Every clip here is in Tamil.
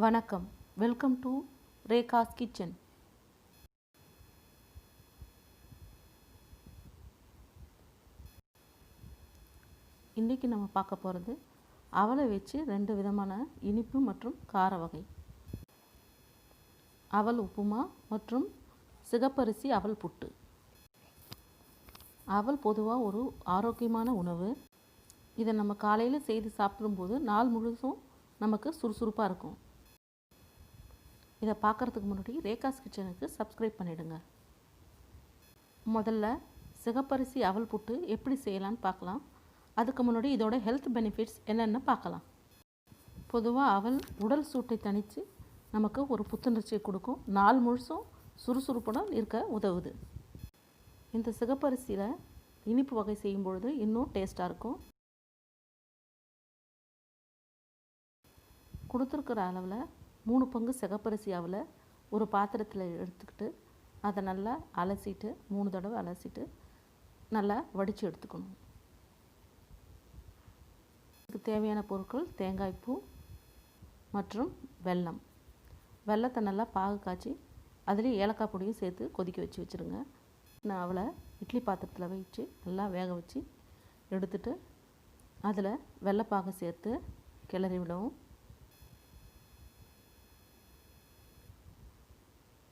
வணக்கம். Welcome to Rekha's kitchen. இன்றைக்கி நம்ம பார்க்க போகிறது அவலை வச்சு 2 விதமான இனிப்பு மற்றும் கார வகை. அவல் உப்புமா மற்றும் சிகப்பரிசி அவல் புட்டு. அவல் பொதுவாக ஒரு ஆரோக்கியமான உணவு. இதை நம்ம காலையில் செய்து சாப்பிடும்போது நாள் முழுசும் நமக்கு சுறுசுறுப்பாக இருக்கும். இதை பார்க்குறதுக்கு முன்னாடி ரேகாஸ் கிச்சனுக்கு சப்ஸ்கிரைப் பண்ணிவிடுங்க. முதல்ல சிகப்பரிசி அவல் புட்டு எப்படி செய்யலான்னு பார்க்கலாம். அதுக்கு முன்னாடி இதோட ஹெல்த் பெனிஃபிட்ஸ் என்னென்னு பார்க்கலாம். பொதுவாக அவல் உடல் சூட்டை தணித்து நமக்கு ஒரு புத்துணர்ச்சியை கொடுக்கும். நாள் முழுசும் சுறுசுறுப்புடன் இருக்க உதவுது. இந்த சிகப்பரிசியில் இனிப்பு வகை செய்யும் பொழுது இன்னும் டேஸ்ட்டாக இருக்கும். கொடுத்துருக்கிற அளவில் 3 பங்கு சிகப்பரிசி அவலை ஒரு பாத்திரத்தில் எடுத்துக்கிட்டு அதை நல்லா அலசிட்டு 3 தடவை அலசிட்டு நல்லா வடித்து எடுத்துக்கணும். இதுக்கு தேவையான பொருட்கள் தேங்காய் பூ மற்றும் வெல்லம். வெல்லத்தை நல்லா பாகு காய்ச்சி அதுலேயும் ஏலக்காய் பொடியும் சேர்த்து கொதிக்க வச்சுருங்க. நான் அவளை இட்லி பாத்திரத்தில் வச்சு நல்லா வேக வச்சு எடுத்துட்டு அதில் வெள்ளைப்பாகை சேர்த்து கிளறி விடவும்.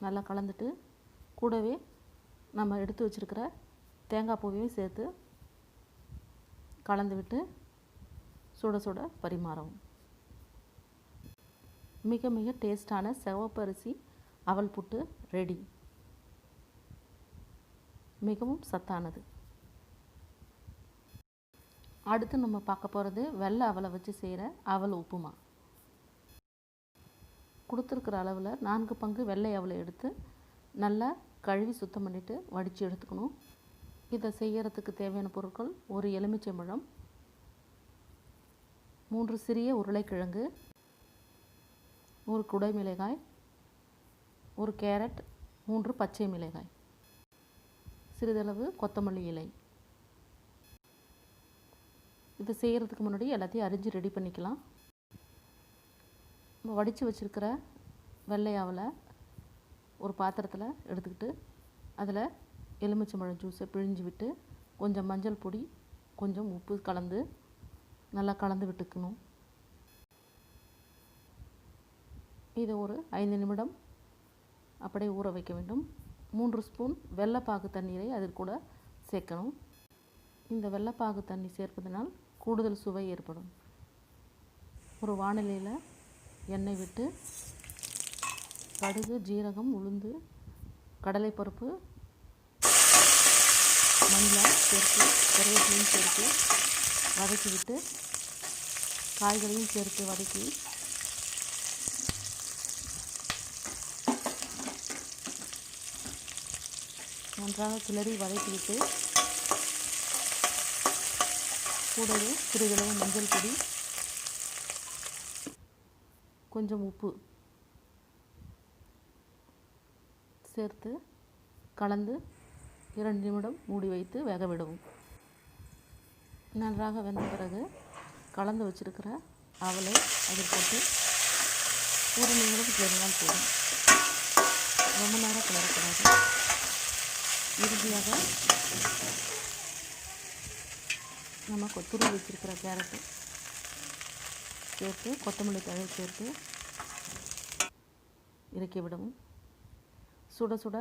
நல்லா கலந்துட்டு கூடவே நம்ம எடுத்து வச்சுருக்கிற தேங்காய் பூவையும் சேர்த்து கலந்து விட்டு சுட சுட பரிமாறவும். மிக மிக டேஸ்டான சிவப்பரிசி அவல் புட்டு ரெடி. மிகவும் சத்தானது. அடுத்து நம்ம பார்க்க போகிறது வெள்ளை அவலை வச்சு செய்கிற அவல் உப்புமா. கொடுத்துருக்கிற அளவில் 4 பங்கு வெள்ளை அவலை எடுத்து நல்லா கழுவி சுத்தம் பண்ணிவிட்டு வடித்து எடுத்துக்கணும். இதை செய்கிறதுக்கு தேவையான பொருட்கள்: ஒரு எலுமிச்சம்பழம், 3 சிறிய உருளைக்கிழங்கு, ஒரு குடை மிளகாய், ஒரு கேரட், 3 பச்சை மிளகாய், சிறிதளவு கொத்தமல்லி இலை. இதை செய்கிறதுக்கு முன்னாடி எல்லாத்தையும் அரிஞ்சு ரெடி பண்ணிக்கலாம். நம்ம வடித்து வச்சுருக்கிற வெள்ளை அவலை ஒரு பாத்திரத்தில் எடுத்துக்கிட்டு அதில் எலுமிச்சம்பழம் ஜூஸை பிழிஞ்சு விட்டு கொஞ்சம் மஞ்சள் பொடி கொஞ்சம் உப்பு கலந்து நல்லா கலந்து விட்டுக்கணும். இதை ஒரு 5 நிமிடம் அப்படியே ஊற வைக்க வேண்டும். 3 ஸ்பூன் வெள்ளைப்பாகு தண்ணீரை அதில் கூட சேர்க்கணும். இந்த வெள்ளைப்பாகு தண்ணி சேர்ப்பதனால் கூடுதல் சுவை ஏற்படும். ஒரு வானிலையில் எண்ணெய் விட்டு கடுகு, ஜீரகம், உளுந்து, கடலைப்பருப்பு, மஞ்சள் சேர்த்து கருவேப்பிலையும் சேர்த்து வதக்கி விட்டு காய்களையும் சேர்த்து வதக்கி நன்றாக கிளறி வதக்கிவிட்டு கூடவே சிறிதளவு மஞ்சள் பொடி, கொஞ்சம் உப்பு சேர்த்து கலந்து 2 நிமிடம் மூடி வைத்து வேக விடவும். நன்றாக வெந்த பிறகு கலந்து வச்சிருக்கிற அவலை அதில் போட்டு 1 நிமிடம் கிளறினால் போதும். ரொம்ப நேரம் கிளறக்கூடாது. இறுதியாக நம்ம துருவி வச்சிருக்கிற கேரட்டு சேர்த்து கொத்தமல்லி தழை சேர்த்து இறக்கி விடவும். சுட சுட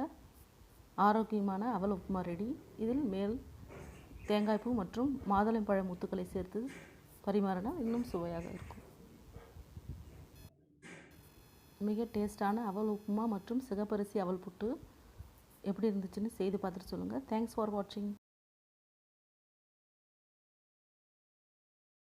ஆரோக்கியமான அவல் உப்புமா ரெடி. இதில் மேல் தேங்காய்ப்பூ மற்றும் மாதுளம்பழ முத்துக்களை சேர்த்து பரிமாறினால் இன்னும் சுவையாக இருக்கும். மிக டேஸ்டான அவல் உப்புமா மற்றும் சிகப்பரிசி அவல் புட்டு எப்படி இருந்துச்சுன்னு செய்து பார்த்துட்டு சொல்லுங்கள். தேங்க்ஸ் ஃபார் வாட்சிங்.